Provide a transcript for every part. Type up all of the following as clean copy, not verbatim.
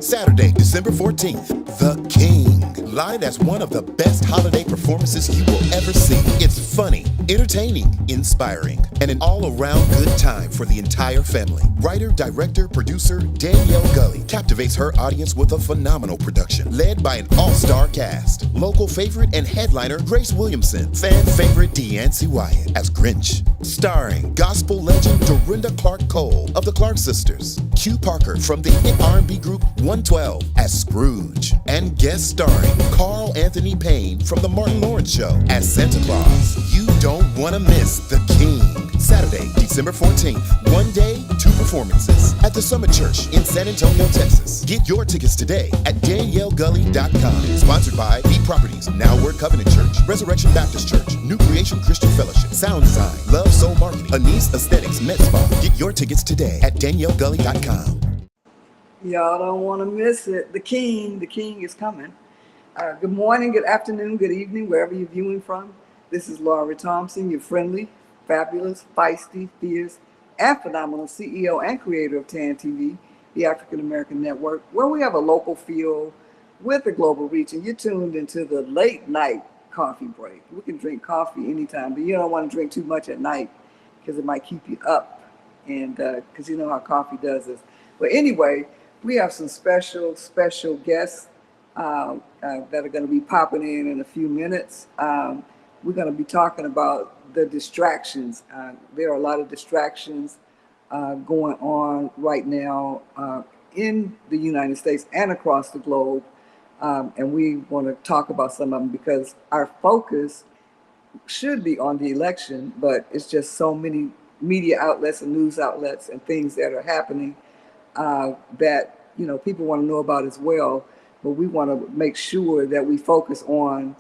Saturday, December 14th, The King, live as one of the best holiday performances you will ever see. It's funny, entertaining, inspiring, and an all-around good time for the entire family. Writer, director, producer Danielle Gully captivates her audience with a phenomenal production, led by an all-star cast. Local favorite and headliner Grace Williamson, fan favorite Deancy Wyatt as Grinch, starring gospel legend Dorinda Clark Cole of the Clark Sisters, Q Parker from the hit R&B group 112 as Scrooge, and guest starring Carl Anthony Payne from The Martin Lawrence Show as Santa Claus. You don't want to miss The King. Saturday, December 14th, one day, two performances at the Summit Church in San Antonio, Texas. Get your tickets today at daniellegully.com. Sponsored by B Properties, Now Word Covenant Church, Resurrection Baptist Church, New Creation Christian Fellowship, Sound Design, Love Soul Marketing, Anise Aesthetics, Med Spa. Get your tickets today at daniellegully.com. Y'all don't want to miss it. The King is coming. Good morning, good afternoon, good evening, wherever you're viewing from. This is Laura Thompson, your friendly, fabulous, feisty, fierce, and phenomenal CEO and creator of TAN TV, the African American Network, where we have a local feel with a global reach. And you're tuned into the late night coffee break. We can drink coffee anytime, but you don't want to drink too much at night because it might keep you up, and because you know how coffee does this. But anyway, we have some special guests that are going to be popping in a few minutes. We're going to be talking about the distractions. There are a lot of distractions going on right now in the United States and across the globe. And we want to talk about some of them because our focus should be on the election, but it's just so many media outlets and news outlets and things that are happening that people want to know about as well. But we want to make sure that we focus on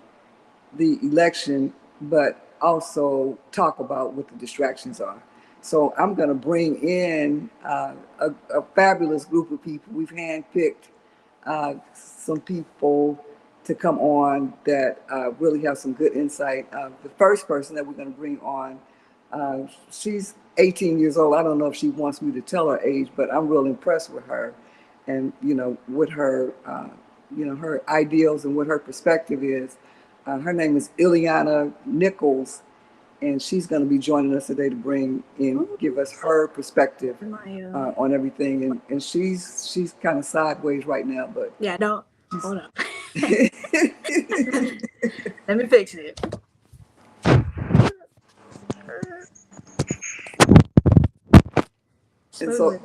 the election, but also talk about what the distractions are. So I'm going to bring in a fabulous group of people. We've handpicked some people to come on that really have some good insight. The first person that we're going to bring on, she's 18 years old. I don't know if she wants me to tell her age, but I'm real impressed with her and, what her, her ideals and what her perspective is. Her name is Iliana Nichols, and she's going to be joining us today to bring in, give us her perspective on everything. And she's kind of sideways right now, but yeah, don't hold up. Let me fix it. And so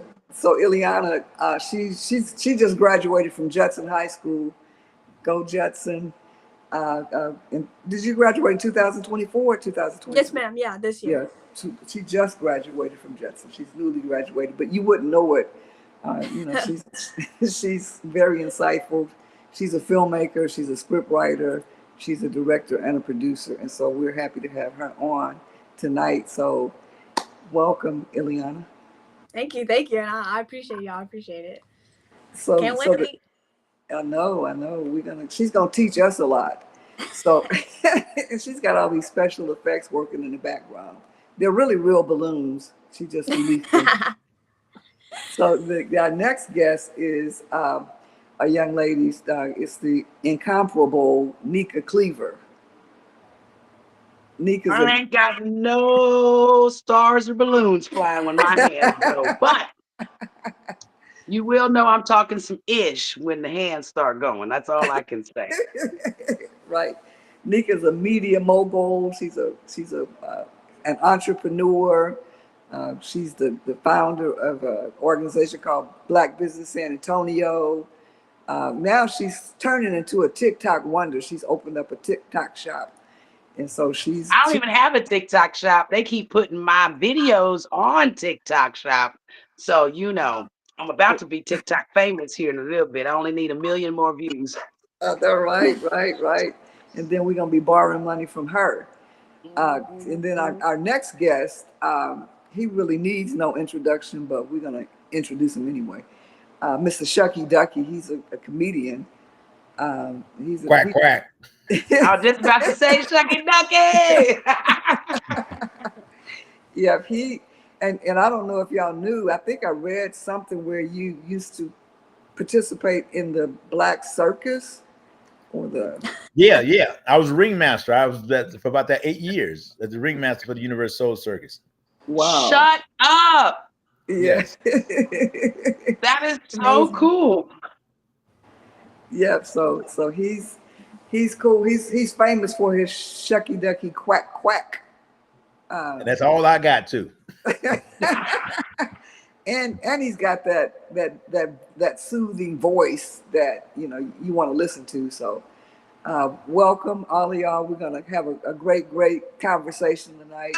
Iliana, she just graduated from Judson High School. Go Judson. And did you graduate in 2024 or 2020? Yes, ma'am. Yeah, this year. Yeah, she just graduated from Judson. She's newly graduated, but you wouldn't know it. She's very insightful. She's a filmmaker. She's a script writer. She's a director and a producer. And so we're happy to have her on tonight. So welcome, Iliana. Thank you. And I appreciate y'all. I appreciate it. So can't wait. I know. She's gonna teach us a lot. So and she's got all these special effects working in the background. They're really real balloons. She just released them. So our next guest is a young lady. It's the incomparable Neka Cleaver. I ain't got no stars or balloons flying when my hands go, but you will know I'm talking some ish when the hands start going. That's all I can say. Right. Neka's a media mogul. She's an entrepreneur. She's the founder of an organization called Black Business San Antonio. Now she's turning into a TikTok wonder. She's opened up a TikTok shop. And so I don't even have a TikTok shop. They keep putting my videos on TikTok shop. So, I'm about to be TikTok famous here in a little bit. I only need 1 million more views. Right. And then we're going to be borrowing money from her. And then our next guest, he really needs no introduction, but we're gonna introduce him anyway. Mr. Shuckey Duckey, he's a comedian. He's a, Quack quack. I was just about to say Shuckey Duckey. yeah, he and I don't know if y'all knew. I think I read something where you used to participate in the black circus or the Yeah, yeah. I was ringmaster. I was that for about that 8 years as the ringmaster for the Universal Soul Circus. wow. Shut up. Yeah. Yes. That is so Amazing. cool. Yep. So he's cool. He's famous for his shucky ducky quack quack. And that's all I got too. And he's got that soothing voice that you want to listen to. So welcome all of y'all. We're gonna have a great conversation tonight.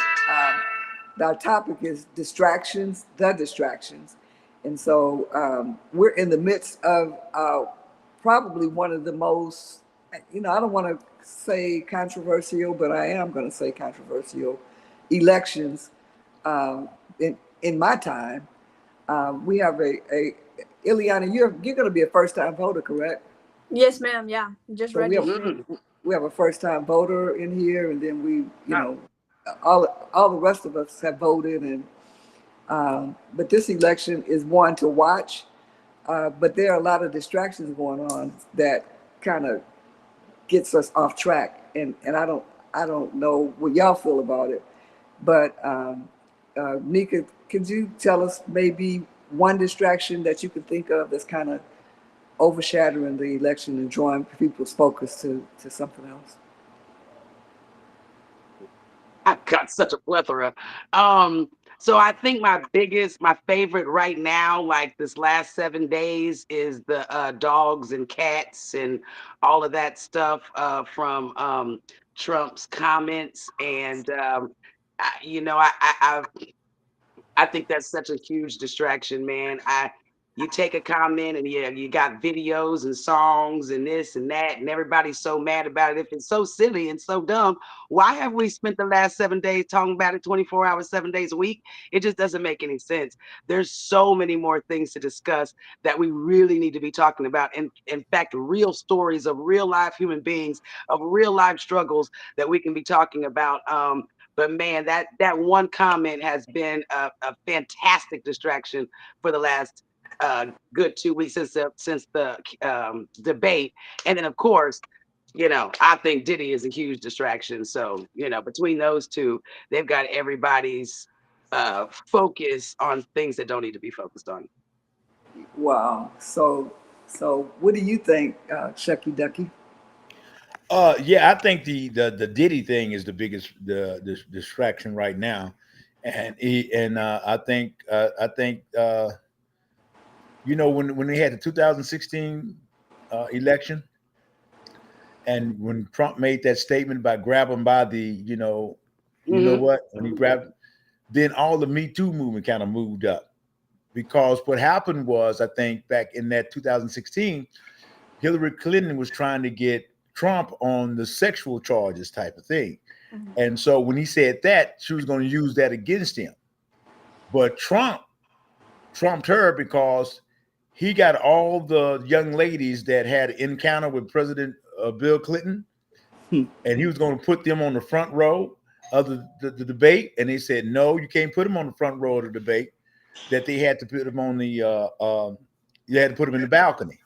Our topic is distractions, the distractions, and so we're in the midst of probably one of the most, I don't want to say controversial, but I am going to say controversial elections in my time. We have a Iliana, you're going to be a first time voter, correct? Yes, ma'am. Yeah, just So registered. we have a first time voter in here, and then we, Oh. all the rest of us have voted, and but this election is one to watch. But there are a lot of distractions going on that kind of gets us off track, and I don't know what y'all feel about it, but Neka, could you tell us maybe one distraction that you can think of that's kind of overshadowing the election and drawing people's focus to something else? I've got such a plethora. So I think my favorite right now, like this last 7 days, is the dogs and cats and all of that stuff from Trump's comments. And I think that's such a huge distraction, man. You take a comment and you got videos and songs and this and that, and everybody's so mad about it. If it's so silly and so dumb, why have we spent the last 7 days talking about it 24 hours, 7 days a week? It just doesn't make any sense. There's so many more things to discuss that we really need to be talking about. And in fact, real stories of real life human beings, of real life struggles that we can be talking about. But man, that one comment has been a fantastic distraction for the last good 2 weeks since the debate. And then of course, I think Diddy is a huge distraction. So, between those two, they've got everybody's focus on things that don't need to be focused on. Wow. So what do you think, Shucky Ducky? Yeah, I think the Diddy thing is the biggest the distraction right now, and I think when they had the 2016 election, and when Trump made that statement about grabbing by the Mhm. what, when he grabbed, then all the Me Too movement kind of moved up, because what happened was, I think back in that 2016, Hillary Clinton was trying to get Trump on the sexual charges type of thing. Mhm. And so when he said that, she was going to use that against him. But Trump trumped her because he got all the young ladies that had encounter with President Bill Clinton, and he was going to put them on the front row of the debate. And they said, no, you can't put them on the front row of the debate. That they had to put them on the you had to put them in the balcony,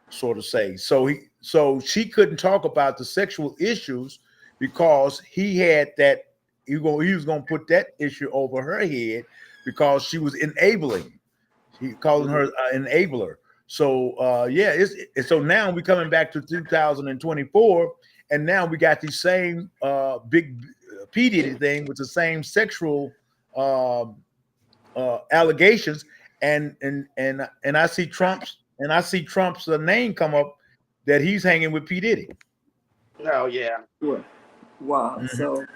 sort of say. So she couldn't talk about the sexual issues because he had that he was going to put that issue over her head because she was enabling. He calling her enabler. So so now we're coming back to 2024, and now we got the same big P Diddy thing with the same sexual allegations, and I see Trump's name come up that he's hanging with P Diddy. Oh yeah. Sure. Wow. Mhm.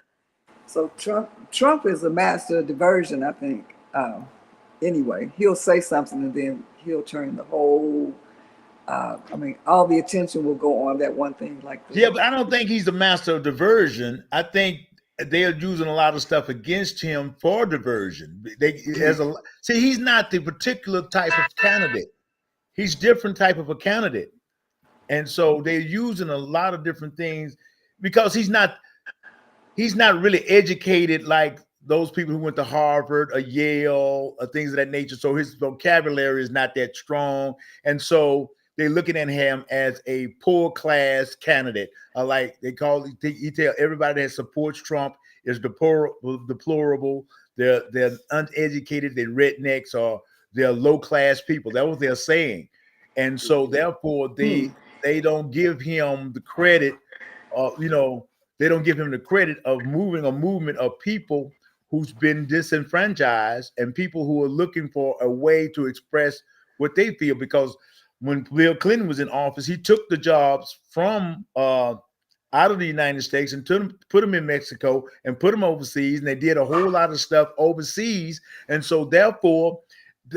So Trump is a master of diversion, I think. Anyway, he'll say something and then he'll turn the whole. All the attention will go on that one thing, like Yeah, the. but I don't think he's the master of diversion. I think they are using a lot of stuff against him for diversion. See, he's not the particular type of candidate. He's different type of a candidate. And so they're using a lot of different things because he's not really educated like those people who went to Harvard or Yale or things of that nature. So his vocabulary is not that strong. And so they're looking at him as a poor class candidate. Like he tell everybody that supports Trump is deplorable. They're uneducated, they're rednecks, or they're low class people. That's what they're saying. And so therefore they don't give him the credit they don't give him the credit of moving a movement of people who's been disenfranchised and people who are looking for a way to express what they feel. Because when Bill Clinton was in office, he took the jobs from out of the United States and put them in Mexico and put them overseas, and they did a whole lot of stuff overseas. And so therefore,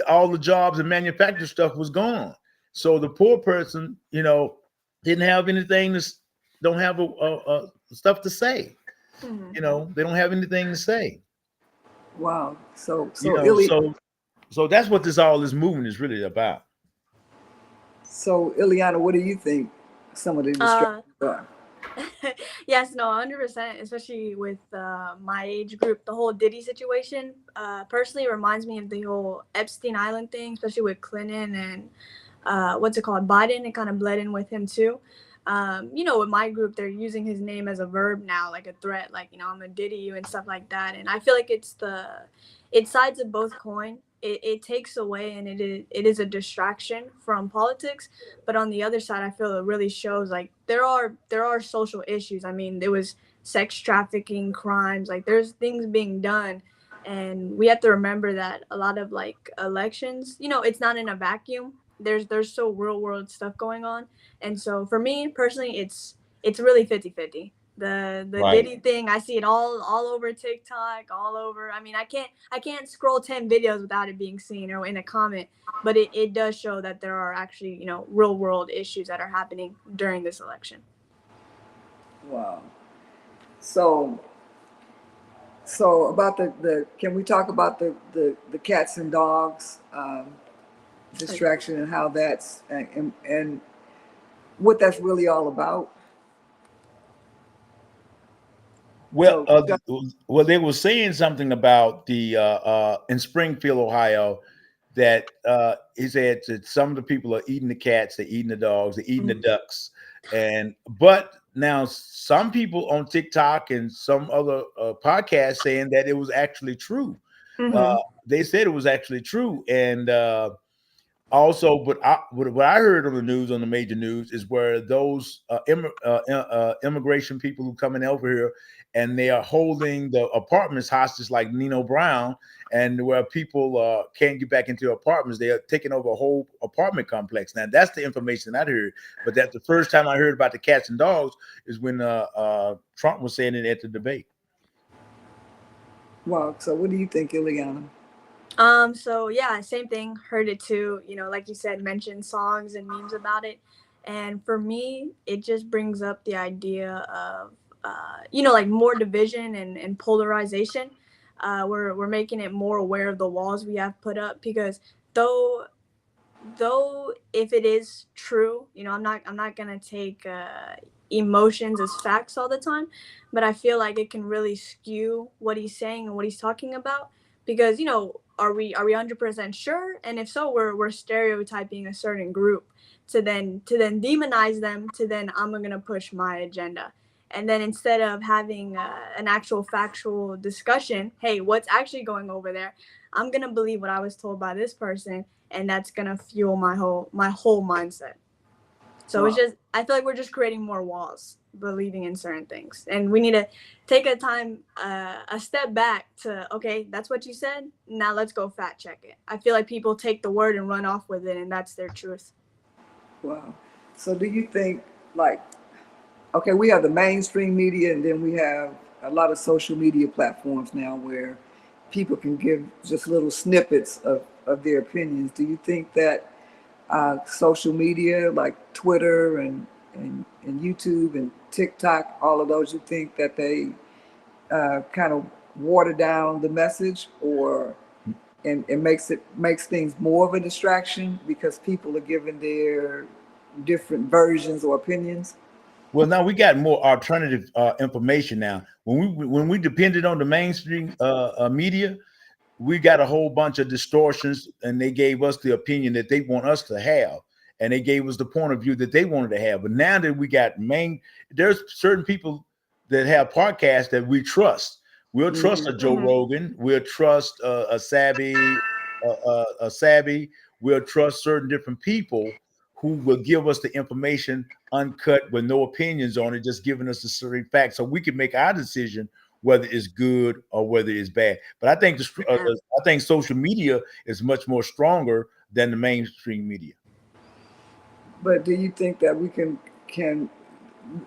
all the jobs and manufacturing stuff was gone. So the poor person, didn't have anything don't have stuff to say. They don't have anything to say. Wow. So that's what this movement is really about. So Iliana, what do you think some of the distractions are? Yes, no, 100%, especially with my age group. The whole Diddy situation personally reminds me of the whole Epstein Island thing, especially with Clinton and Biden. It kind of bled in with him too. With my group, they're using his name as a verb now, like a threat, like, I'm gonna Diddy you and stuff like that. And I feel like it's sides of both coin. It takes away, and it is a distraction from politics. But on the other side, I feel it really shows like there are social issues. I mean, there was sex trafficking crimes, like there's things being done. And we have to remember that a lot of like elections, it's not in a vacuum. There's so real world stuff going on. And so for me personally, it's really 50-50. The Right. Diddy thing, I see it all over TikTok, all over. I mean, I can't scroll 10 videos without it being seen or in a comment, but it does show that there are actually, real world issues that are happening during this election. Wow. So about the can we talk about the cats and dogs distraction and how that's and what that's really all about? Well, they were saying something about the in Springfield, Ohio, that he said that some of the people are eating the cats, they're eating the dogs, they're eating the ducks, but now some people on TikTok and some other podcasts saying that it was actually true. They said it was actually true, and also, but what I heard on the news, on the major news, is where those immigration people who coming over here and they are holding the apartments hostage, like Nino Brown, and where people can't get back into apartments, they are taking over a whole apartment complex. Now, that's the information I heard, but that's the first time I heard about the cats and dogs is when Trump was saying it at the debate. Wow. So what do you think, Iliana? So yeah, same thing. Heard it too. Like you said, mentioned songs and memes about it. And for me, it just brings up the idea of, like more division and polarization. We're making it more aware of the walls we have put up, because though if it is true, I'm not gonna take emotions as facts all the time, but I feel like it can really skew what he's saying and what he's talking about, because are we 100% sure? And if so, we're stereotyping a certain group to then demonize them, to then I'm gonna push my agenda. And then instead of having an actual factual discussion, hey, what's actually going over there, I'm gonna believe what I was told by this person, and that's gonna fuel my whole mindset. So It's just, I feel like we're just creating more walls, believing in certain things, and we need to take a step back to, okay, that's what you said. Now let's go fact check it. I feel like people take the word and run off with it, and that's their truth. Wow. So do you think, like, okay, we have the mainstream media, and then we have a lot of social media platforms now where people can give just little snippets of their opinions. Do you think that social media like Twitter and YouTube and TikTok, all of those, you think that they kind of water down the message, or and it makes things more of a distraction because people are giving their different versions or opinions? Well, now we got more alternative information now. When we depended on the mainstream media, we got a whole bunch of distortions, and they gave us the opinion that they want us to have, and they gave us the point of view that they wanted to have. But now that we got there's certain people that have podcasts that we trust. We'll trust a Joe Rogan. We'll trust a Savvy. We'll trust certain different people who will give us the information uncut with no opinions on it, just giving us the certain facts, so we can make our decision whether it's good or whether it's bad. But I think I think social media is much more stronger than the mainstream media. But do you think that we can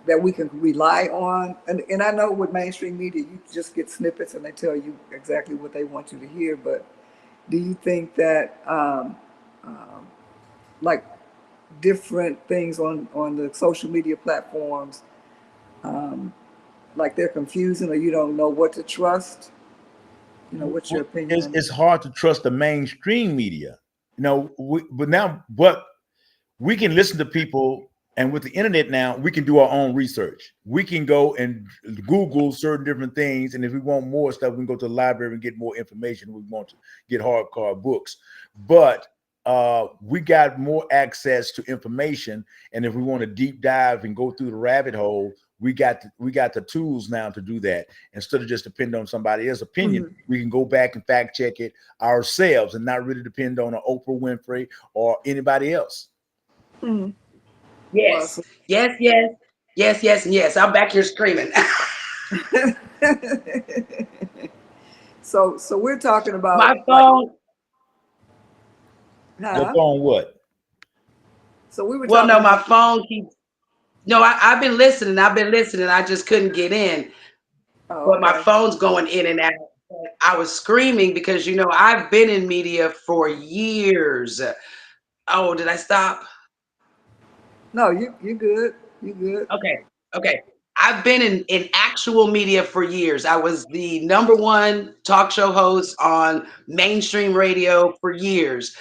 that we can rely on? And I know with mainstream media, you just get snippets and they tell you exactly what they want you to hear. But do you think that like different things on the social media platforms, like they're confusing, or you don't know what to trust? You know, what's your opinion on that? It's hard to trust the mainstream media, but we can listen to people, and with the internet now, we can do our own research. We can go and Google certain different things, and if we want more stuff, we can go to the library and get more information. We want to get hardcover books, but we got more access to information, and if we want to deep dive and go through the rabbit hole, we got the tools now to do that. Instead of just depend on somebody else's opinion, we can go back and fact check it ourselves and not really depend on an Oprah Winfrey or anybody else. Yes, yes, yes, yes, yes, and yes. I'm back here screaming. So we're talking about My phone. Your phone what? So we were Well, talking no, about my phone keeps. No, I've been listening. I've been listening. I just couldn't get in. But my okay. phone's going in and out. I was screaming because, I've been in media for years. Oh, did I stop? No, you good. You good. Okay. I've been in actual media for years. I was the #1 talk show host on mainstream radio for years.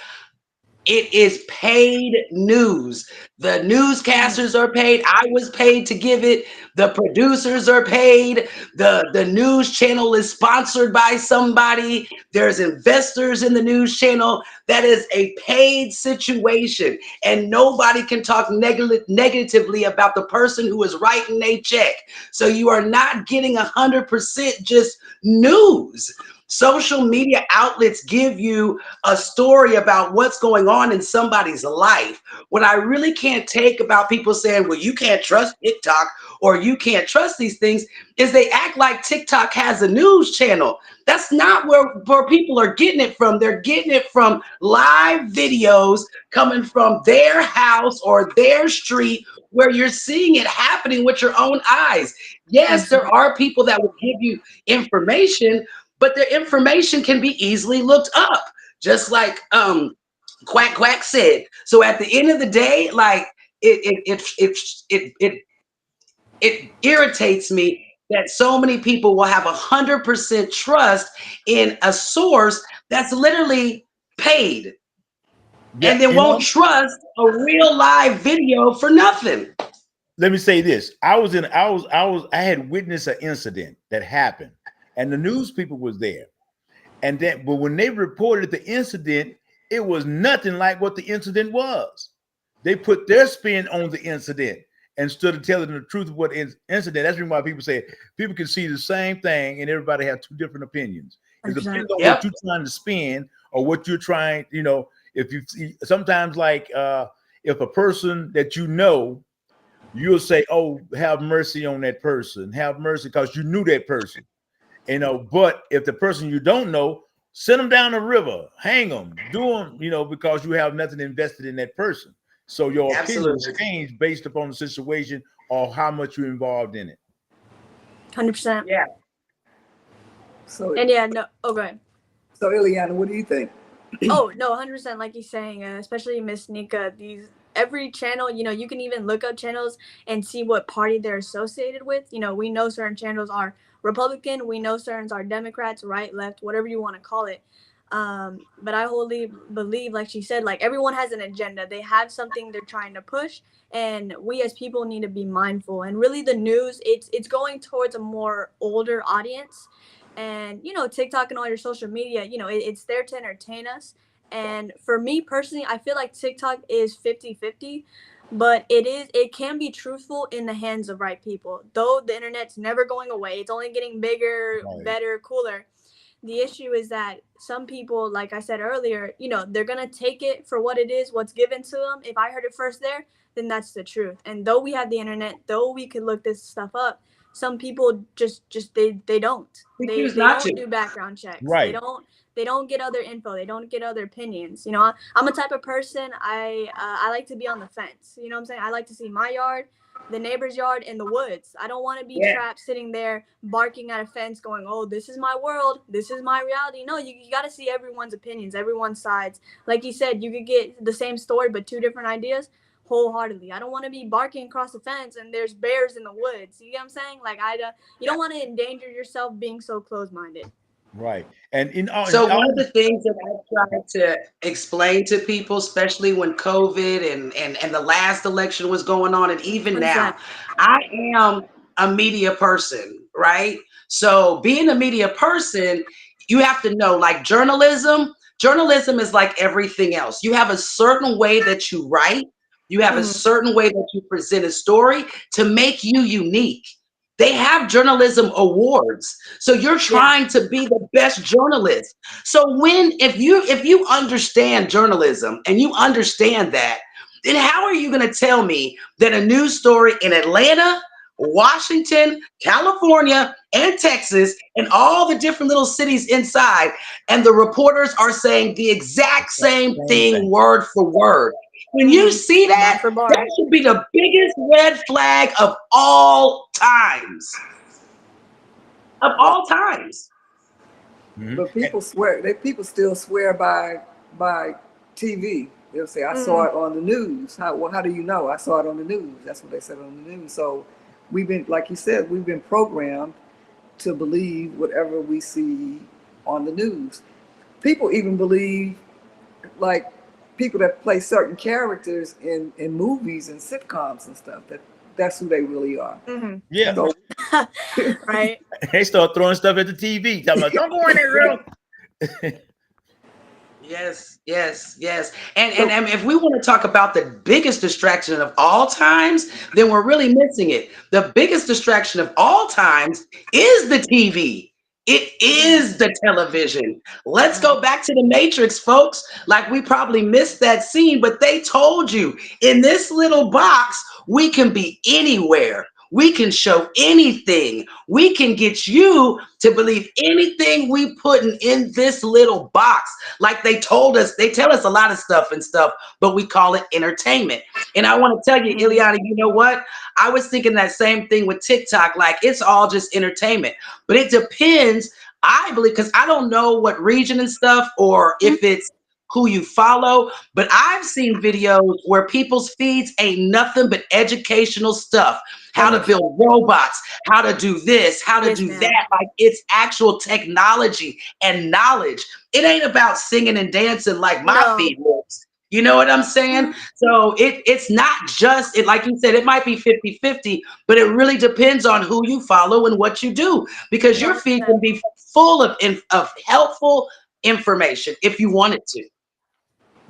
It is paid news. The newscasters are paid. I was paid to give it. The producers are paid. The news channel is sponsored by somebody. There's investors in the news channel. That is a paid situation. And nobody can talk negatively about the person who is writing a check. So you are not getting 100% just news. Social media outlets give you a story about what's going on in somebody's life. What I really can't take about people saying, well, you can't trust TikTok or you can't trust these things, is they act like TikTok has a news channel. That's not where people are getting it from. They're getting it from live videos coming from their house or their street, where you're seeing it happening with your own eyes. Yes, there are people that will give you information, but the information can be easily looked up, just like Quack Quack said. So at the end of the day, like it irritates me that so many people will have 100% trust in a source that's literally paid, and then won't trust a real live video for nothing. Let me say this. I had witnessed an incident that happened, and the news people was there. But when they reported the incident, it was nothing like what the incident was. They put their spin on the incident instead of telling the truth of what incident. That's why people say people can see the same thing and everybody have two different opinions. It depends on what you're trying to spin or what you're trying, if you see sometimes like if a person that you'll say, oh, have mercy on that person, have mercy because you knew that person. But if the person you don't know, send them down the river, hang them, do them, because you have nothing invested in that person. So your opinion will change based upon the situation or how much you're involved in it. 100%. Yeah. So And yeah, no. Oh, go ahead. So Iliana, what do you think? Oh no, 100%. Like you're saying, especially Miss Neka, every channel, you know, you can even look up channels and see what party they're associated with. You know, we know certain channels are Republican, we know certain are Democrats, right, left, whatever you want to call it. But I wholly believe, like she said, like everyone has an agenda. They have something they're trying to push, and we as people need to be mindful. And really, the news, it's going towards a more older audience. And you know, TikTok and all your social media, you know, it's there to entertain us. And for me personally, I feel like TikTok is 50-50, but it can be truthful in the hands of right people. Though the internet's never going away, it's only getting bigger, Right. better, cooler. The issue is that some people, like I said earlier, you know, they're gonna take it for what it is, what's given to them. If I heard it first there, then that's the truth. And though we have the internet, though we could look this stuff up, some people just they don't. We They choose they not don't to. do background checks. Right. They don't get other info. They don't get other opinions. You know, I'm a type of person. I like to be on the fence. You know what I'm saying? I like to see my yard, the neighbor's yard, and the woods. I don't want to be Yeah. trapped sitting there barking at a fence going, oh, this is my world, this is my reality. No, you got to see everyone's opinions, everyone's sides. Like you said, you could get the same story but two different ideas wholeheartedly. I don't want to be barking across the fence and there's bears in the woods. You get what I'm saying? Like, you don't want to endanger yourself being so close-minded. Right. And So one of the things that I tried to explain to people, especially when COVID and the last election was going on, and even now, 100%. I am a media person, right? So being a media person, you have to know, like journalism is like everything else. You have a certain way that you write, you have a Mm-hmm. certain way that you present a story to make you unique. They have journalism awards. So you're Yeah. trying to be the best journalist. So if you understand journalism and you understand that, then how are you going to tell me that a news story in Atlanta, Washington, California, and Texas, and all the different little cities inside, and the reporters are saying the exact same same thing thing. word for word? When you Mm-hmm. see Bar that, for bar. that should be the biggest red flag of all times. Of Wow. all times. Mhm. But people still swear by TV. They'll say, I saw Mm-hmm. it on the news. How do you know? I saw it on the news. That's what they said on the news. So we've been, like you said, we've been programmed to believe whatever we see on the news. People even believe, like, people that play certain characters in movies and sitcoms and stuff, that's who they really are. Mm-hmm. Yeah. So Right. They start throwing stuff at the TV. Talking about, don't go in there, girl. Yes, yes, yes. And if we want to talk about the biggest distraction of all times, then we're really missing it. The biggest distraction of all times is the TV. It is the television. Let's Right. go back to the Matrix, folks. Like we probably missed that scene, but they told you in this little box, we can be anywhere. We can show anything. We can get you to believe anything we putting in this little box. Like they told us, they tell us a lot of stuff and stuff, but we call it entertainment. And I want to tell you, Mm-hmm. Iliana, you know what? I was thinking that same thing with TikTok. Like it's all just entertainment, but it depends. I believe because I don't know what region and stuff, or if it's who you follow, but I've seen videos where people's feeds ain't nothing but educational stuff. How to Finished. build robots, how to do this, how to Yes, do ma'am. that. Like it's actual technology and knowledge. It ain't about singing and dancing like my No. feed looks. You know what I'm saying? Mm-hmm. So it's not just it, like you said, it might be 50-50, but it really depends on who you follow and what you do. Because your feed 100%. can be full of helpful information if you want it to.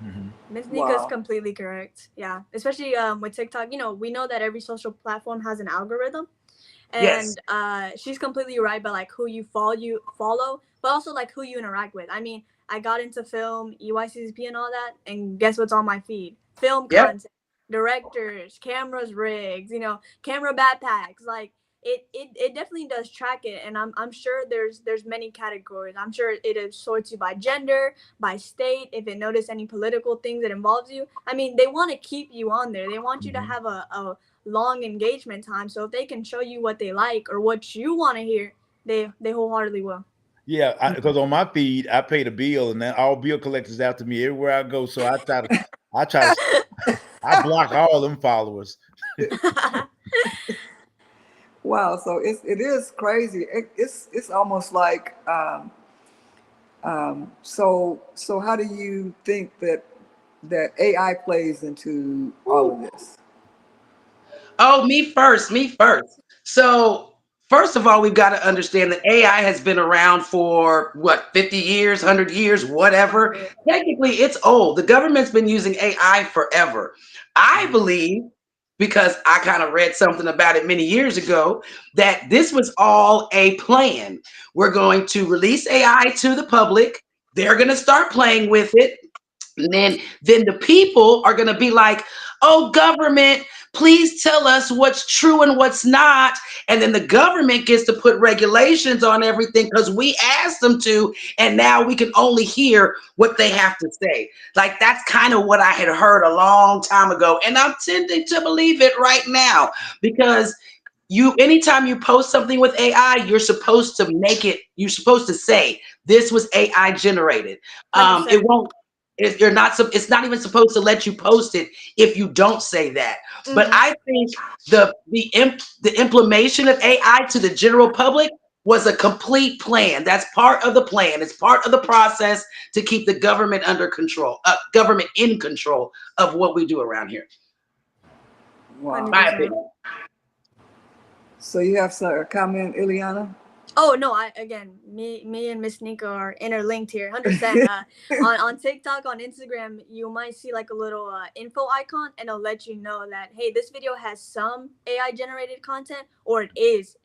Mhm. Ms. Nika's wow. completely correct. Yeah, especially with TikTok. You know, we know that every social platform has an algorithm, Yes. and she's completely right. But like who you follow, but also like who you interact with. I mean, I got into film, EYCCP, and all that, and guess what's on my feed? Film Yep. content, directors, cameras, rigs. You know, camera backpacks. Like it definitely does track it, and I'm sure there's many categories. I'm sure it sorts you by gender, by state, if it notice any political things that involves you. I mean, they want to keep you on there. They want you to Mhm. have a long engagement time. So if they can show you what they like or what you want to hear, they wholeheartedly will. Yeah, because on my feed, I pay the bill, and then all bill collectors after me everywhere I go. So I try to I block all them followers. Wow, so it is crazy. It's almost like so how do you think that AI plays into all of this? Oh, me first, me first. So, first of all, we've got to understand that AI has been around for what, 50 years, 100 years, whatever. Technically, it's old. The government's been using AI forever. I believe, because I kind of read something about it many years ago, that this was all a plan. We're going to release AI to the public. They're going to start playing with it. And then the people are going to be like, "Oh, government, please tell us what's true and what's not." And then the government gets to put regulations on everything because we asked them to, and now we can only hear what they have to say. Like, that's kind of what I had heard a long time ago, and I'm tending to believe it right now, because anytime you post something with AI, you're supposed to say this was AI generated. It 100%. won't it's not even supposed to let you post it if you don't say that. But Hmm. I think the implementation of AI to the general public was a complete plan. That's part of the plan. It's part of the process to keep the government under control, government in control of what we do around here. Wow. My 100%. opinion. So you have a comment, Iliana? Oh no! Me and Miss Nika are interlinked here, 100%. On TikTok, on Instagram, you might see like a little info icon, and it'll let you know that hey, this video has some AI generated content, or it is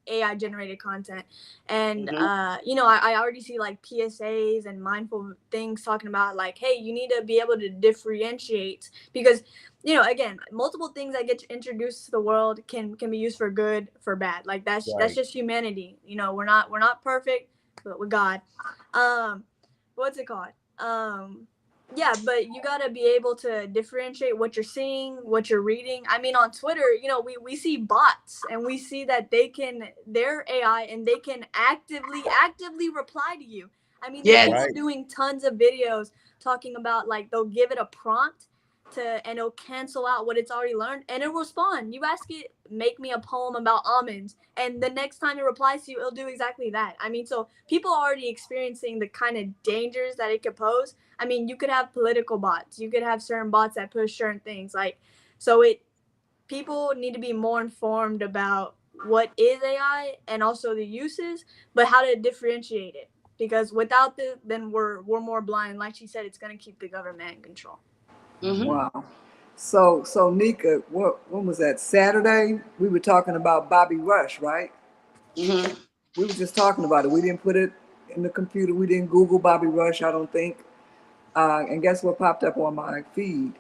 AI generated content. And Mhm. I already see like PSAs and mindful things talking about like, hey, you need to be able to differentiate, because again, multiple things that get introduced to the world can be used for good, for bad. Like that's Right. just humanity. We're not perfect, but with God. um what's it called? Yeah, but you got to be able to differentiate what you're seeing, what you're reading. I mean, on Twitter, we see bots, and we see that they're AI, and they can actively reply to you. I mean, there's Yes. people Right. doing tons of videos talking about, like, they'll give it a prompt and it'll cancel out what it's already learned, and it'll respond. You ask it, make me a poem about almonds, and the next time it replies to you, it'll do exactly that. I mean, so people are already experiencing the kind of dangers that it could pose. I mean, you could have political bots, you could have certain bots that push certain things, like, so it people need to be more informed about what is AI and also the uses, but how to differentiate it, because without then we're more blind. Like she said, it's going to keep the government in control. Hmm. Wow. So Nika, when was that? Saturday? We were talking about Bobby Rush, right? Hmm. We were just talking about it. We didn't put it in the computer. We didn't Google Bobby Rush, I don't think. And guess what popped up on my feed?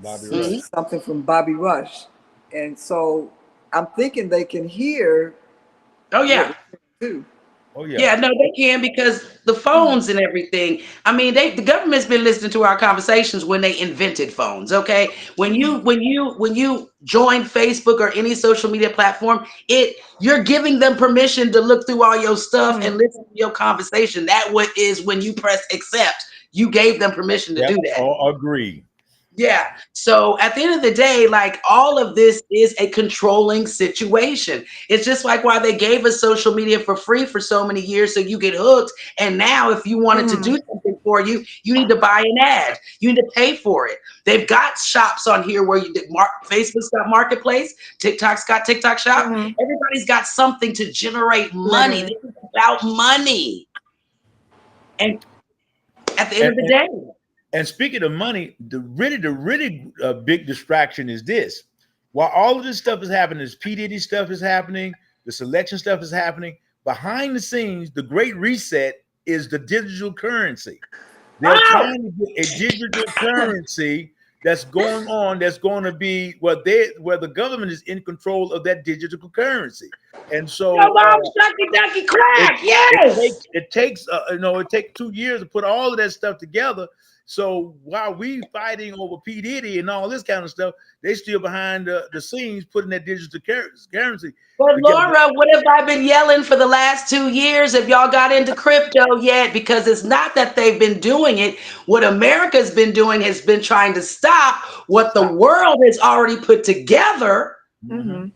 Bobby Hmm. Rush. Something from Bobby Rush. And so I'm thinking they can hear Oh what yeah. we're saying too. Oh yeah. Yeah, no, they can, because the phones and everything. I mean, the government's been listening to our conversations when they invented phones. Okay, when you join Facebook or any social media platform, you're giving them permission to look through all your stuff and listen to your conversation. That what is when you press accept, you gave them permission to Yep. do that. Oh, agree. Yeah. So at the end of the day, like, all of this is a controlling situation. It's just like why they gave us social media for free for so many years, so you get hooked. And now, if you wanted to do something for you, you need to buy an ad. You need to pay for it. They've got shops on here where Facebook's got Marketplace, TikTok's got TikTok Shop. Mm-hmm. Everybody's got something to generate money. Literally. This is about money. And at the end And, of the and day, and speaking of money, the really big distraction is this. While all of this stuff is happening, this P Diddy stuff is happening, the selection stuff is happening. Behind the scenes, the Great Reset is the digital currency. They're oh, trying to get a digital currency that's going on, that's going to be where the government is in control of that digital currency. And come so on, Shuckey Duckey, it quack. it Yes. takes it takes it takes 2 years to put all of that stuff together. So while we fighting over P. Diddy and all this kind of stuff, they still behind the scenes putting that digital currency But together. Laura, what have I been yelling for the last 2 years? Have y'all got into crypto yet? Because it's not that they've been doing it. What America's been doing has been trying to stop what the world has already put together. Mm-hmm.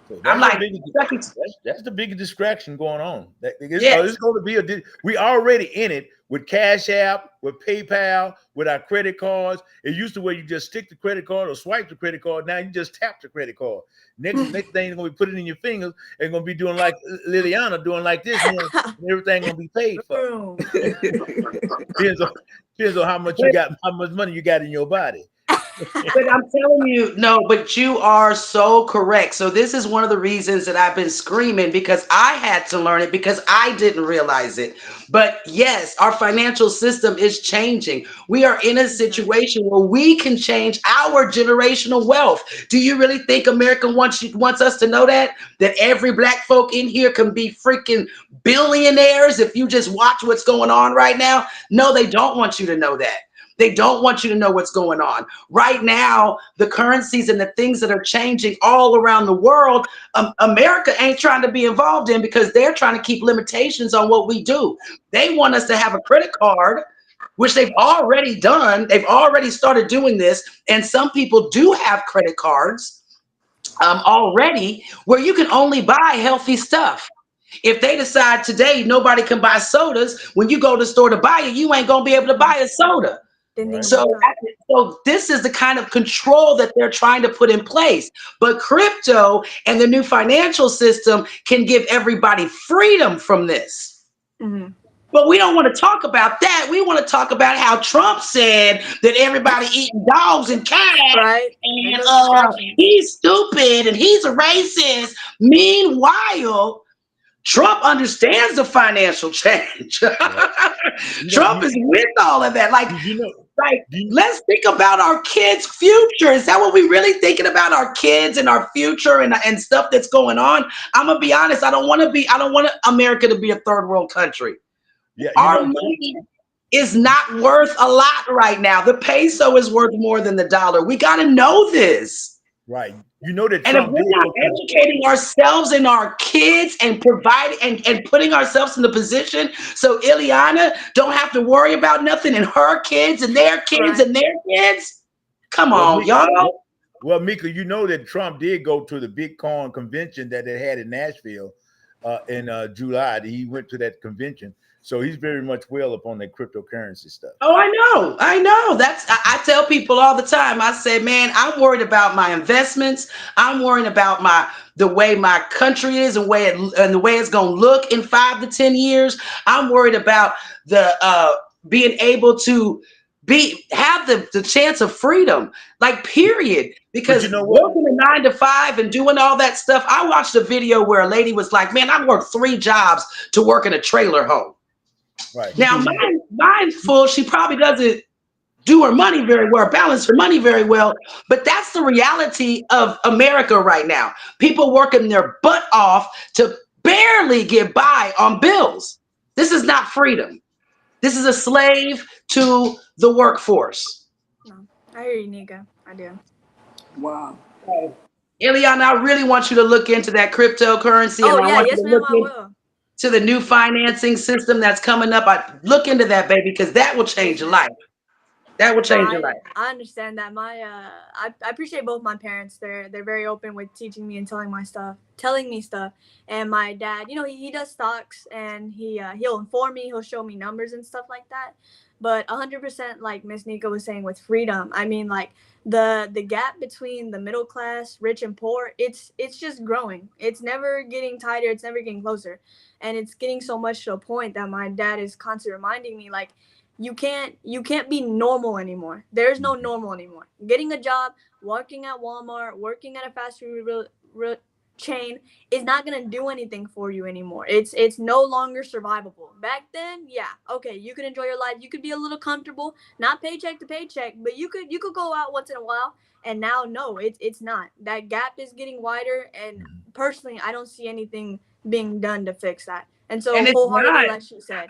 So I'm that's like, that's the biggest distraction going on. Yes. It's going to be we already in it with Cash App, with PayPal, with our credit cards. It used to where you just stick the credit card or swipe the credit card. Now you just tap the credit card. Next thing you're going to be putting in your fingers and going to be doing like Liliana doing like this, and everything going to be paid for. Depends on how much you got, how much money you got in your body. But I'm telling you, no, but you are so correct. So this is one of the reasons that I've been screaming, because I had to learn it because I didn't realize it. But yes, our financial system is changing. We are in a situation where we can change our generational wealth. Do you really think America wants us to know that every black folk in here can be freaking billionaires if you just watch what's going on right now? No, they don't want you to know that. They don't want you to know what's going on. Right now, the currencies and the things that are changing all around the world, America ain't trying to be involved in because they're trying to keep limitations on what we do. They want us to have a credit card, which they've already done. They've already started doing this. And some people do have credit cards already where you can only buy healthy stuff. If they decide today nobody can buy sodas, when you go to the store to buy it, you ain't going to be able to buy a soda. So, so this is the kind of control that they're trying to put in place. But crypto and the new financial system can give everybody freedom from this. Mm-hmm. But we don't want to talk about that. We want to talk about how Trump said that everybody eating dogs and cats, Right. and he's stupid and he's a racist. Meanwhile, Trump understands the financial change. Trump is with all of that. Like, let's think about our kids' future. Is that what we really thinking about, our kids and our future and stuff that's going on? I'm gonna be honest. I don't want America to be a third world country. Yeah, our money is not worth a lot right now. The peso is worth more than the dollar. We got to know this. Right. You know that and Trump if we're not educating ourselves and our kids and providing and putting ourselves in the position so Iliana don't have to worry about nothing and her kids and their kids and their kids. Come on, y'all. Well, Mika, you know that Trump did go to the Bitcoin convention that they had in Nashville in July. He went to that convention. So he's very much well up on that cryptocurrency stuff. Oh, I know. I tell people all the time. I say, man, I'm worried about my investments. I'm worried about the way my country is and the way it's gonna look in 5 to 10 years. I'm worried about the being able to have the chance of freedom, like period. Because you know what? working a 9 to 5 and doing all that stuff. I watched a video where a lady was like, man, I worked 3 jobs to work in a trailer home. Right. Now, mindful, she probably doesn't do her money very well, balance her money very well, but that's the reality of America right now. People working their butt off to barely get by on bills. This is not freedom. This is a slave to the workforce. No, I hear you, Neka. I do. Wow. Iliana, I really want you to look into that cryptocurrency, and I want you to look into the new financing system that's coming up. I look into that, baby, because that will change your life. That will change your life. I understand that. I appreciate both my parents. They're very open with teaching me and telling me stuff. And my dad, he does stocks, and he'll inform me. He'll show me numbers and stuff like that. But 100%, like Miss Neka was saying, with freedom, I mean, like the gap between the middle class, rich and poor, it's just growing. It's never getting tighter. It's never getting closer, and it's getting so much to a point that my dad is constantly reminding me, like, you can't be normal anymore. There's no normal anymore. Getting a job, working at Walmart, working at a fast food chain is not going to do anything for you anymore. It's no longer survivable. Back then, yeah, okay, you could enjoy your life. You could be a little comfortable, not paycheck to paycheck, but you could go out once in a while. And now, no, it's not. That gap is getting wider, and personally, I don't see anything being done to fix that. And so, wholeheartedly, like she said,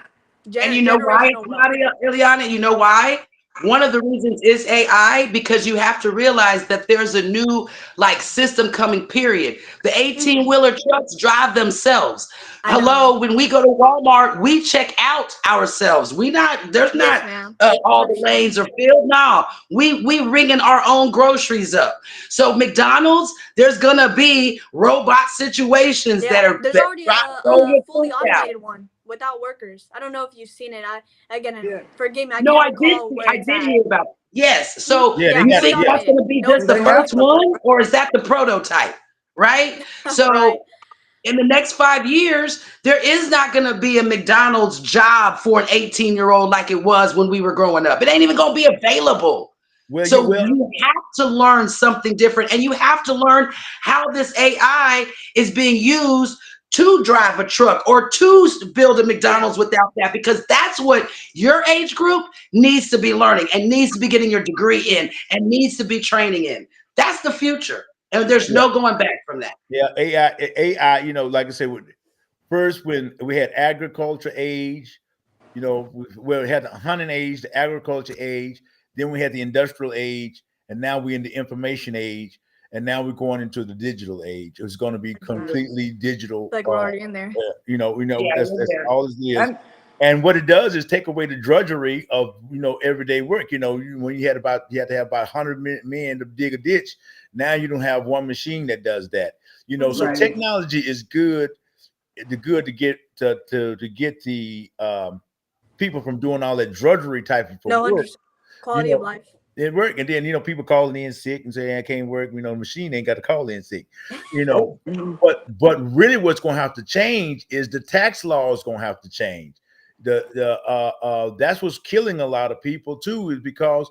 And you know why, generational wealth. Iliana? You know why? One of the reasons is AI, because you have to realize that there's a new like system coming, period. The 18-wheeler trucks drive themselves. I know. Hello, when we go to Walmart, we check out ourselves. There's Yes, not ma'am. all For the sure. lanes are filled. No, we ringing our own groceries up. So McDonald's, there's gonna be robot situations Yeah, there's that already try to throw a your fully food out. automated one without workers. I don't know if you've seen it. Again, Yeah. forgive me, I No, can't recall where I it's did at. hear about it. Yes. So Yeah, they Yeah, you got fully it. think Yeah. that's automated. going to be No just the They people. have first to. one, or is that the prototype? Right. Right. So in the next 5 years, there is not going to be a McDonald's job for an 18-year-old like it was when we were growing up. It ain't even going to be available. Well, you So will. you have to learn something different, and you have to learn how this AI is being used to drive a truck or to build a Yeah. McDonald's without that, because that's what your age group needs to be learning and needs to be getting your degree Yeah. in and needs to be training in. That's the future, and there's Yeah, no going back from that. yeah. AI. You know, like I said, first when we had agriculture age, you know, we had the hunting age, the agriculture age, then we had the industrial age, and now we're in the information age, and now we're going into the digital age. It's going to be Mhm. completely digital. Like we're already in there. You know, Yeah, that's yeah. all this is. And And what it does is take away the drudgery of everyday work. When you had to have about 100 men to dig a ditch. Now you don't have one machine that does that. So right. technology is good. The good to get to get the people from doing all that drudgery type of No, work. 100% You quality of know, life. it work, and then people calling in sick and saying I can't work. The machine ain't got to call in sick. You know, Nope. Mhm. but really, what's going to have to change is the tax law is going to have to change. That's what's killing a lot of people too, is because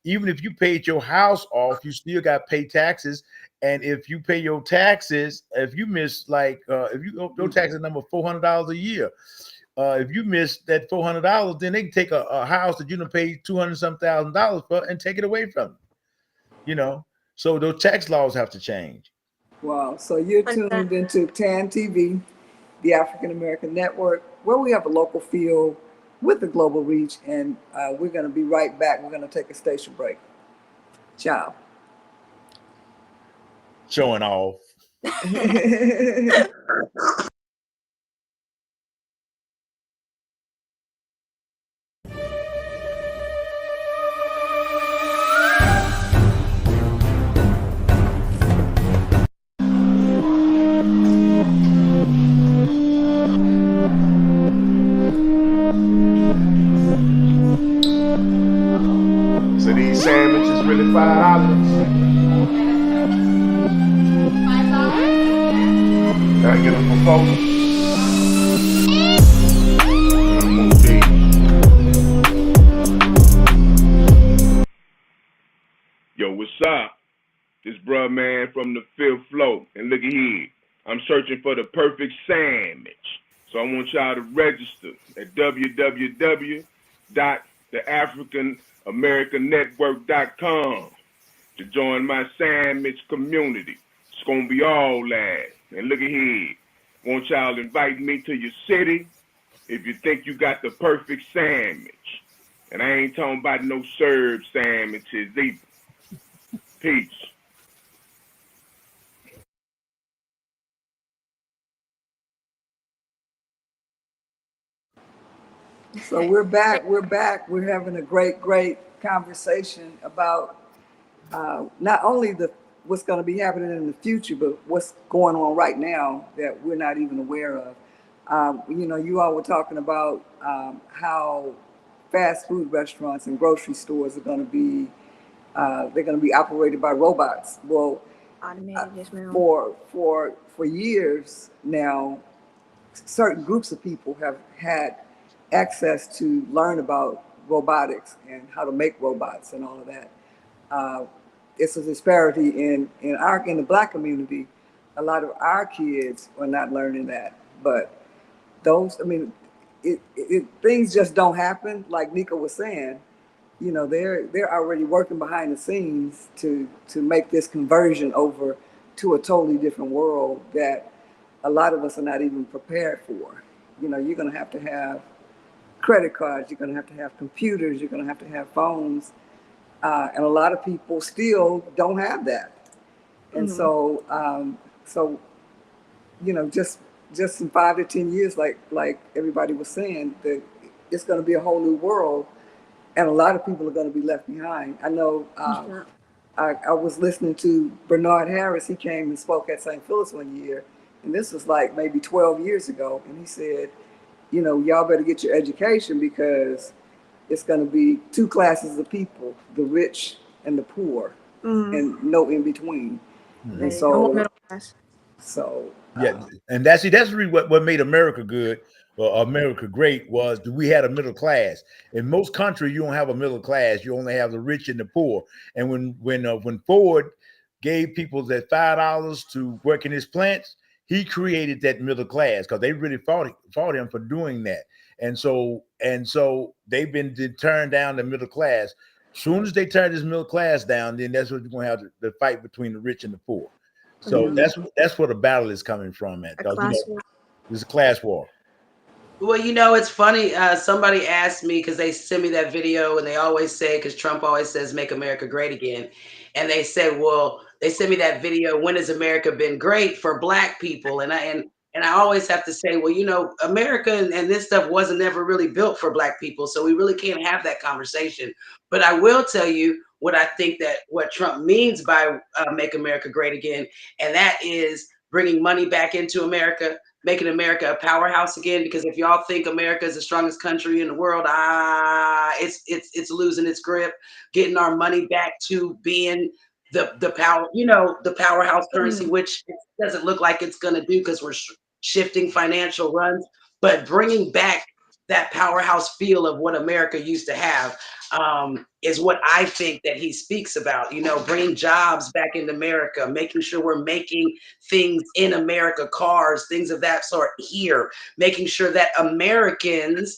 even if you paid your house off, you still got to pay taxes. And if you pay your taxes, if you miss if you your taxes number $400 a year, if you miss that $400, then they can take a house that you done paid 200 some $1,000 for and take it away from you. So those tax laws have to change. Wow. So you're 100%. tuned into TAN TV, the African American Network, where we have a local feel with a global reach, and we're going to be right back. We're going to take a station break. Ciao. Showing off. So these sandwiches really $5. I get them for $4. I'm gonna be. Yo, what's up? This bruh man from the fifth floor. And look at here. I'm searching for the perfect sandwich. So I want y'all to register at www.theafricanamericannetwork.com to join my sandwich community. It's gonna be all that. And look at here. Want y'all to invite me to your city if you think you got the perfect sandwich. And I ain't talking about no served sandwiches either. Peace. So we're back. We're back. We're having a great conversation about not only the what's going to be happening in the future, but what's going on right now that we're not even aware of. You all were talking about how fast food restaurants and grocery stores are going to be they're going to be operated by robots. Well, Automated, yes, ma'am. for years now, certain groups of people have had access to learn about robotics and how to make robots and all of that. Uh, it's a disparity in the Black community. A lot of our kids are not learning that, but things just don't happen. Like Neka was saying, they're already working behind the scenes to make this conversion over to a totally different world that a lot of us are not even prepared for. You're going to have credit cards. You're going to have computers. You're going to have phones. And a lot of people still don't have that. And Mm-hmm. so just in 5 to 10 years, like everybody was saying, that it's going to be a whole new world, and a lot of people are going to be left behind. I know. Sure. I was listening to Bernard Harris. He came and spoke at St. Phillis one year, and this was like maybe 12 years ago. And he said, y'all better get your education because it's going to be two classes of people: the rich and the poor, Mm-hmm. and no in between. There And Mhm. you go. No more so, middle class. so Yeah, and that's really what made America good or America great was that we had a middle class. In most countries, you don't have a middle class; you only have the rich and the poor. And when Ford gave people that $5 to work in his plants, he created that middle class because they really fought him for doing that. And so they've been turned down the middle class. Soon as they turn this middle class down, then that's what you're going to have the fight between the rich and the poor. So Mm-hmm. that's where the battle is coming from at A because class war. it's a class war. Well, it's funny. Somebody asked me because they send me that video, and they always say, because Trump always says "Make America Great Again," and they said, "Well, they sent me that video. When has America been great for Black people?" And I always have to say, well, America and this stuff wasn't never really built for Black people, so we really can't have that conversation. But I will tell you what I think that what Trump means by "Make America Great Again," and that is bringing money back into America, making America a powerhouse again. Because if y'all think America is the strongest country in the world, it's losing its grip. Getting our money back to being the power, the powerhouse currency, Mm-hmm. which it doesn't look like it's going to do because we're shifting financial runs. But bringing back that powerhouse feel of what America used to have is what I think that he speaks about. Bringing jobs back into America, making sure we're making things in America, cars, things of that sort here, making sure that Americans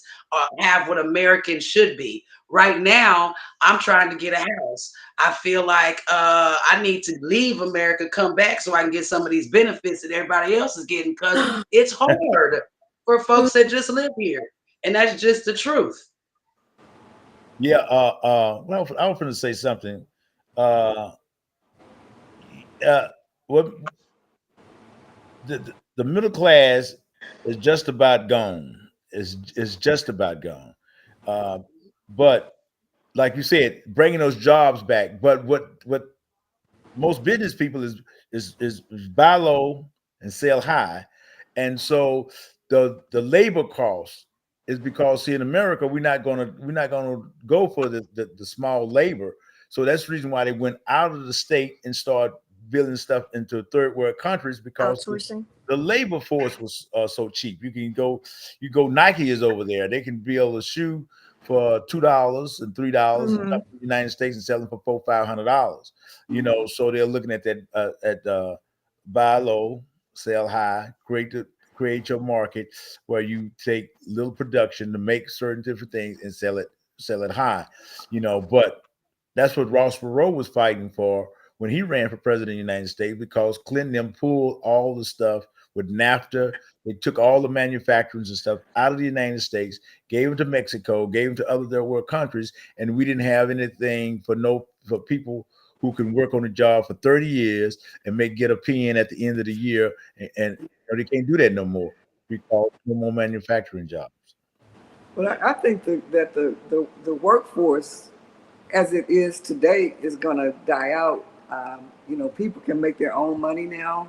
have what Americans should be. Right now, I'm trying to get a house. I feel like I need to leave America, come back so I can get some of these benefits that everybody else is getting because it's hard for folks that just live here. And that's just the truth. Yeah. Well, I was going to say something. Uh, uh, what the middle class is just about gone. Is just about gone. Uh, but like you said, bringing those jobs back. But what most business people is buy low and sell high, and so the labor cost is because see in America we're not gonna go for the small labor, so that's the reason why they went out of the state and started building stuff into third world countries because Outsourcing. the labor force was so cheap. You go Nike is over there. They can build a shoe for $2 and $3 and Mm-hmm. come to the United States and sell them for $400-500. So they're looking at that at buy low, sell high, create your market where you take little production to make certain different things and sell it high. But that's what Ross Perot was fighting for when he ran for president of the United States because Clinton them pulled all the stuff with NAFTA. They took all the manufacturers and stuff out of the United States, gave them to Mexico, gave them to other third world countries, and we didn't have anything for people who can work on a job for 30 years and get a pen at the end of the year, and they can't do that no more because no more manufacturing jobs. but I think that the workforce as it is today is going to die out. People can make their own money now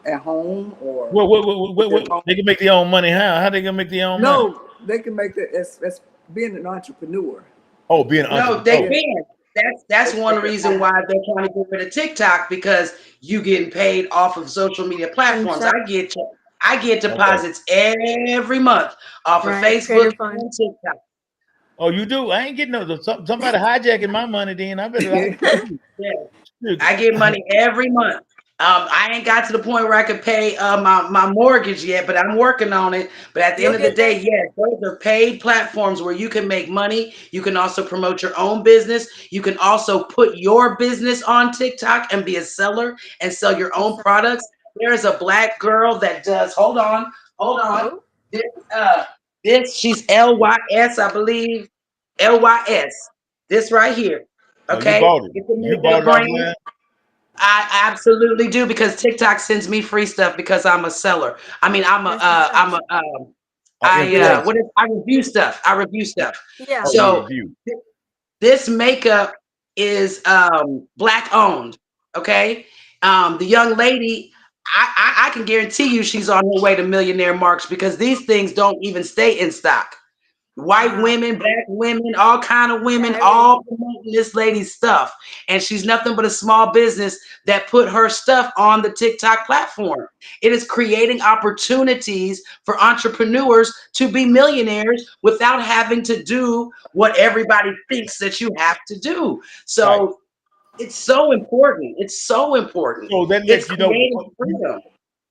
at home or with their phone. They can make their own money. How they gonna make their own money? No, they can make that as being an entrepreneur. Oh, being an No, entrepreneur. they Oh, Yeah, can. That's they can one make their reason own why money. they're trying to get rid of TikTok because you getting paid off of social media platforms. Exactly. I get okay. deposits every month off of Right. Creator Facebook fund. and TikTok. Oh, you do? I ain't getting no. Somebody hijacking my money. Then I Yeah. shoot. I get money every month. I ain't got to the point where I could pay my mortgage yet, but I'm working on it. But at the end You'll of the get there. day, yes, those are paid platforms where you can make money. You can also promote your own business. You can also put your business on TikTok and be a seller and sell your own products. There is a Black girl that does. Hold on. Oh. This, uh, This, she's LYS, I believe. LYS. This right here. Oh, you Okay. bought it. It's a You makeup bought it brand. offline. I absolutely do because TikTok sends me free stuff because I'm a seller. I mean, Yes, it does. what Influencer. is, I review stuff. I review stuff. Yeah. Oh, you So review. this makeup is black owned. Okay. The young lady, I can guarantee you she's on her way to millionaire marks because these things don't even stay in stock. White Wow. women, black women, all kind of Yeah, women, everything. all promoting this lady's stuff. And she's nothing but a small business that put her stuff on the TikTok platform. It is creating opportunities for entrepreneurs to be millionaires without having to do what everybody thinks that you have to do. Right. So it's so important. It's so important. So that It's lets you know. creating freedom.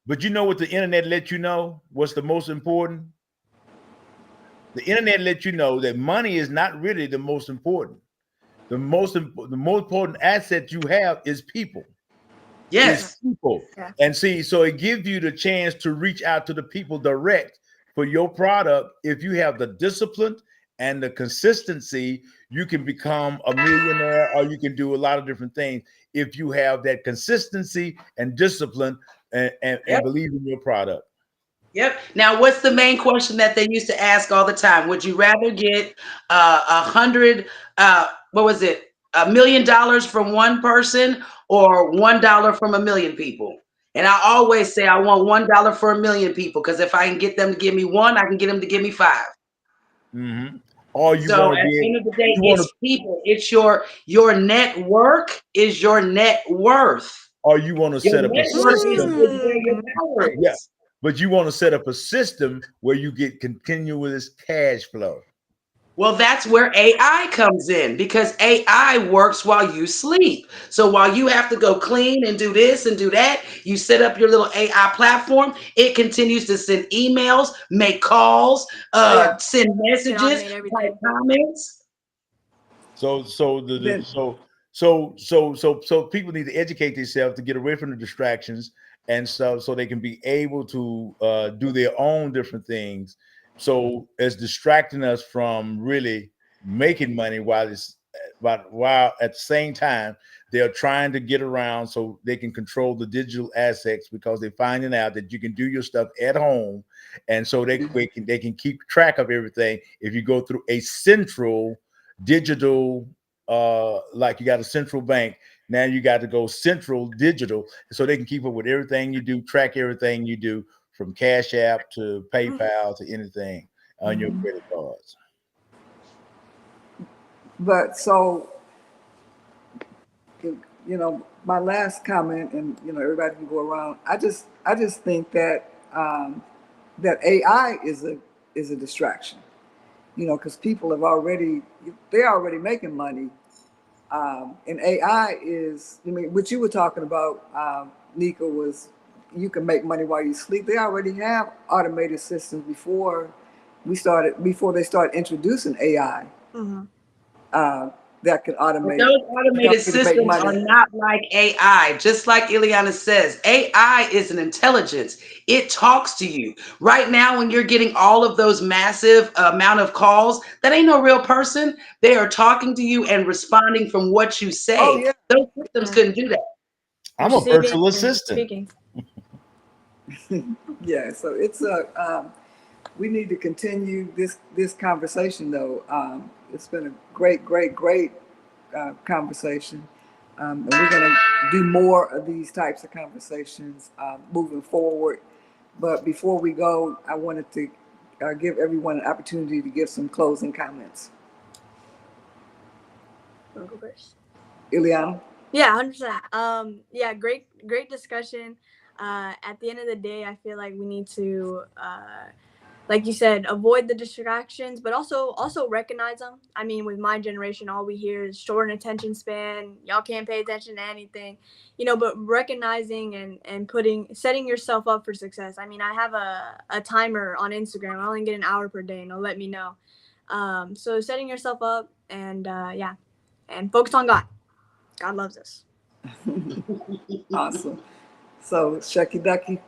But you know what the internet lets you know? What's the most important? The internet lets you know that money is not really the most important. The most important asset you have is people. Is Yeah. Yes. people. Yeah. And see, so it gives you the chance to reach out to the people direct for your product. If you have the discipline and the consistency, you can become a millionaire or you can do a lot of different things if you have that consistency and discipline and Yep. believe in your product. Yep. Now, what's the main question that they used to ask all the time? Would you rather get what was it, $1 million from one person or $1 from a million people? And I always say I want $1 for a million people because if I can get them to give me one, I can get them to give me five. Mm-hmm. Or you So want to at be the end of the day, you want to it's people. It's your network is your net worth. or you want to Your set up a network is system. where your Mm. power Yeah, is. but you want to set up a system where you get continuous cash flow. Well, that's where AI comes in because AI works while you sleep. So while you have to go clean and do this and do that, you set up your little AI platform. It continues to send emails, make calls, Oh yeah. send Can messages, automate type everything. comments. So Then so people need to educate themselves to get away from the distractions and stuff so they can be able to do their own different things. So it's distracting us from really making money while at the same time they're trying to get around so they can control the digital assets because they're finding out that you can do your stuff at home, and so they can keep track of everything if you go through a central digital, like you got a central bank. Now you got to go central digital so they can keep up with everything you do, track everything you do from Cash App to PayPal to anything on your credit cards. but so my last comment, and everybody can go around. I just think that that AI is a distraction. Because people they're already making money, and AI is. I mean, what you were talking about, Nika, was you can make money while you sleep. They already have automated systems before they start introducing AI, Hmm. uh, that can But automate those the automated ability to make systems are money. not like AI. Just like Iliana says, AI is an intelligence. It talks to you. Right now, when you're getting all of those massive amount of calls, that ain't no real person. They are talking to you and responding from what you Oh say. yeah, Those systems Yeah. couldn't do that. I'm a Receiving virtual and assistant. speaking. yeah. So it's a we need to continue this conversation though. It's been a great conversation, and we're going to do more of these types of conversations moving forward. But before we go, I wanted to give everyone an opportunity to give some closing comments. Wanna go first? Iliana. Yeah, 100%. Yeah, great discussion. At the end of the day, I feel like we need to, like you said, avoid the distractions, but also recognize them. I mean, with my generation, all we hear is short attention span. Y'all can't pay attention to anything, But recognizing and setting yourself up for success. I mean, I have a timer on Instagram. I only get an hour per day, and it'll let me know. So setting yourself up and yeah, and focus on God. God loves us. Awesome. So Shuckey Duckey.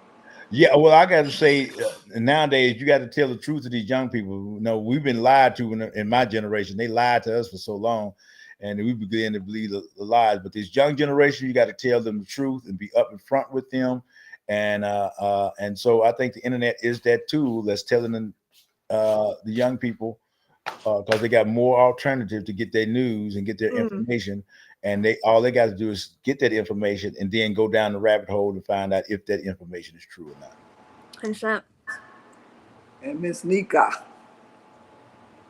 Yeah, well, I got to say, nowadays you got to tell the truth to these young people. We've been lied to in my generation. They lied to us for so long, and we began to believe the lies. But this young generation, you got to tell them the truth and be up in front with them. And so I think the internet is that tool that's telling them, the young people, because they got more alternative to get their news and get their Mm, information, and they got to do is get that information and then go down the rabbit hole to find out if that information is true or not. 100%. And Miss Nika.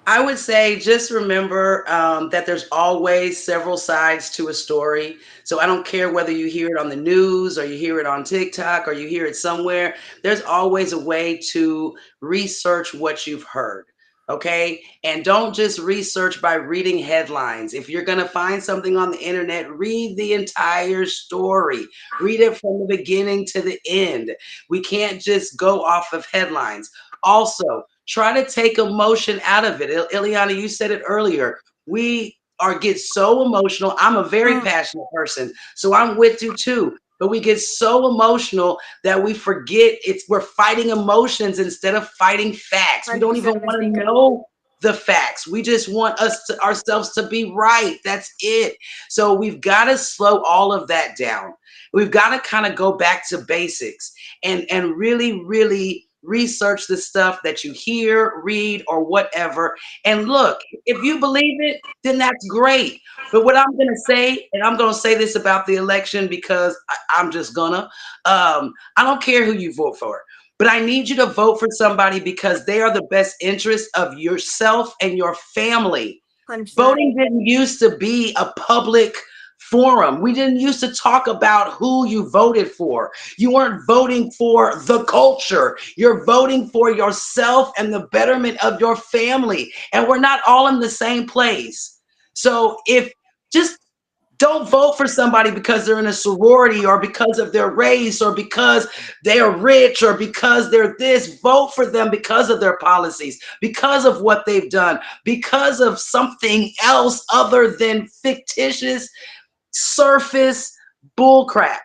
I would say just remember that there's always several sides to a story. So I don't care whether you hear it on the news or you hear it on TikTok or you hear it somewhere, there's always a way to research what you've heard. Okay. And don't just research by reading headlines. If you're going to find something on the internet, read the entire story, read it from the beginning to the end. We can't just go off of headlines. Also, try to take emotion out of it. Iliana, you said it earlier. We are get so emotional. I'm a very Mm, passionate person, so I'm with you too. But we get so emotional that we forget we're fighting emotions instead of fighting facts. We don't even 100%, Miss want to Nika. know the facts. We just want ourselves to be right. That's it. So we've got to slow all of that down. We've got to kind of go back to basics and really, really research the stuff that you hear, read, or whatever. And look, if you believe it, then that's great. But what I'm going to say, and I'm going to say this about the election because I'm just gonna, I don't care who you vote for, but I need you to vote for somebody because they are the best interest of yourself and your family. 100%. Voting didn't used to be a public forum. We didn't used to talk about who you voted for. You weren't voting for the culture. You're voting for yourself and the betterment of your family. And we're not all in the same place. So if just don't vote for somebody because they're in a sorority or because of their race or because they are rich or because they're this. Vote for them because of their policies, because of what they've done, because of something else other than fictitious surface bullcrap.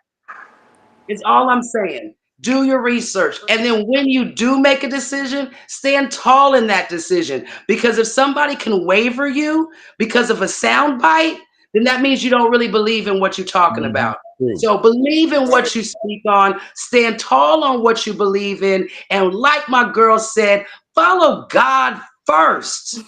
Is all I'm saying. Do your research. And then when you do make a decision, stand tall in that decision. Because if somebody can waver you because of a sound bite, then that means you don't really believe in what you're talking Mhm. about. True. So believe in Right. what you speak on, stand tall on what you believe in. And like my girl said, follow God first.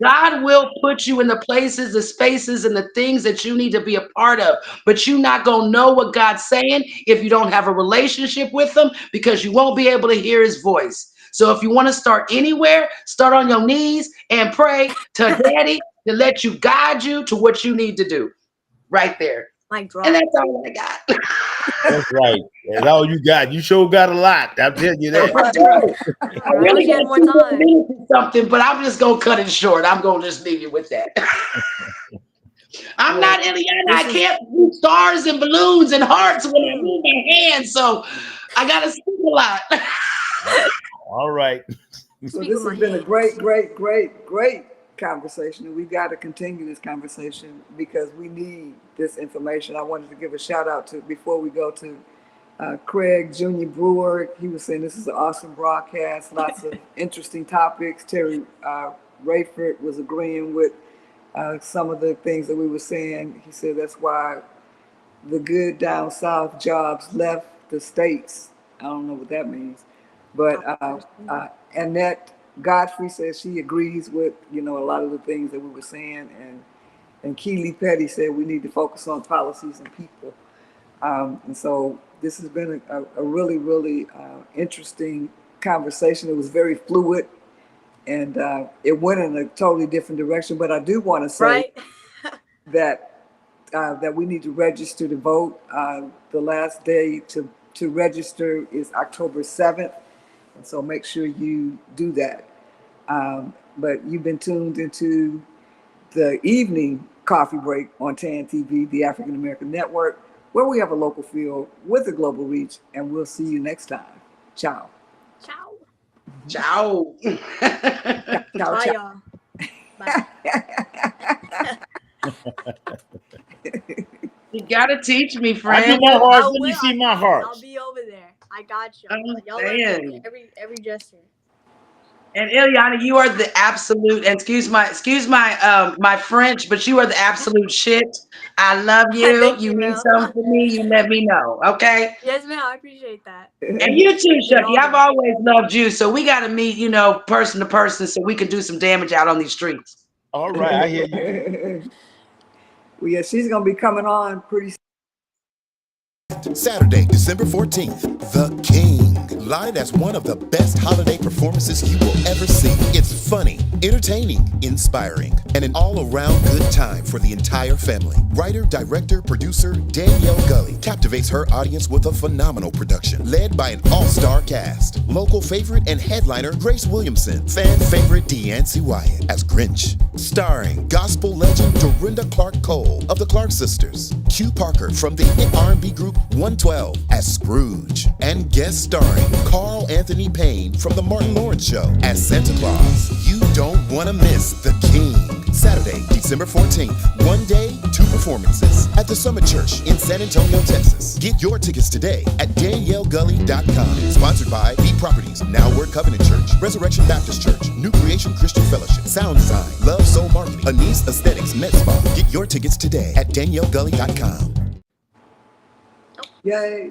God will put you in the places, the spaces, and the things that you need to be a part of. But you're not going to know what God's saying if you don't have a relationship with Him because you won't be able to hear His voice. So if you want to start anywhere, start on your knees and pray to Daddy to let you guide you to what you need to do right there. Mic And drop. that's all I got. That's right. That's all you got. You sure got a lot. I'll tell you I that. do. I I really wish you got had more 2 more time. minutes or something, but I'm just going to cut it short. I'm going to just leave you with that. I'm Well, not Iliana. I this is can't do stars and balloons and hearts when I move my hands, so I gotta speak a lot. All right. so Speak with this has my been a great, hands. great, great, great conversation, and we've got to continue this conversation because we need this information. I wanted to give a shout out to before we go to Craig Jr. Brewer. He was saying this is an awesome broadcast, lots of interesting topics. Terry Rayford was agreeing with some of the things that we were saying. He said that's why the good down south jobs left the states. I don't know what that means, but Annette Godfrey says she agrees with a lot of the things that we were saying, and Keely Petty said we need to focus on policies and people. And so this has been a really, really interesting conversation. It was very fluid, and it went in a totally different direction. But I do want to say Right? that that we need to register to vote. The last day to register is October 7th, and so make sure you do that. But you've been tuned into the evening coffee break on TAN TV, the African American Network, where we have a local feel with a global reach, and we'll see you next time. Ciao. Ciao. Ciao. Ciao, Bye, ciao. y'all. Bye. You gotta teach me, I do friend. my I heart. Let me will. see my I'll hearts. be over there. I got got y'all. I'm Y'all love saying. every gesture. And Iliana, you are the absolute, and my French, but you are the absolute shit. I love you. Thank You you, need Mel. something for me, you let me know, okay? Yes, ma'am. I appreciate that. And you too, Appreciate Shuckey. all I've that. always loved you, so we got to meet, person to person, so we can do some damage out on these streets. All right, I hear you. Well, yeah, she's gonna be coming on pretty Saturday, December 14th, The King, live as one of the best holiday performances you will ever see. It's funny, entertaining, inspiring, and an all-around good time for the entire family. Writer, director, producer Danielle Gully captivates her audience with a phenomenal production, led by an all-star cast. Local favorite and headliner Grace Williamson, fan favorite Deancy Wyatt as Grinch, starring gospel legend Dorinda Clark Cole of the Clark Sisters, Q Parker from the hit R&B group 112 as Scrooge, and guest starring Carl Anthony Payne from The Martin Lawrence Show as Santa Claus. You don't want to miss The King. Saturday, December 14th, one day, two performances at the Summit Church in San Antonio, Texas. Get your tickets today at daniellegully.com. Sponsored by B Properties, Now Word Covenant Church, Resurrection Baptist Church, New Creation Christian Fellowship, Sound Design, Love Soul Marketing, Anise Aesthetics Med Spa. Get your tickets today at daniellegully.com. yay.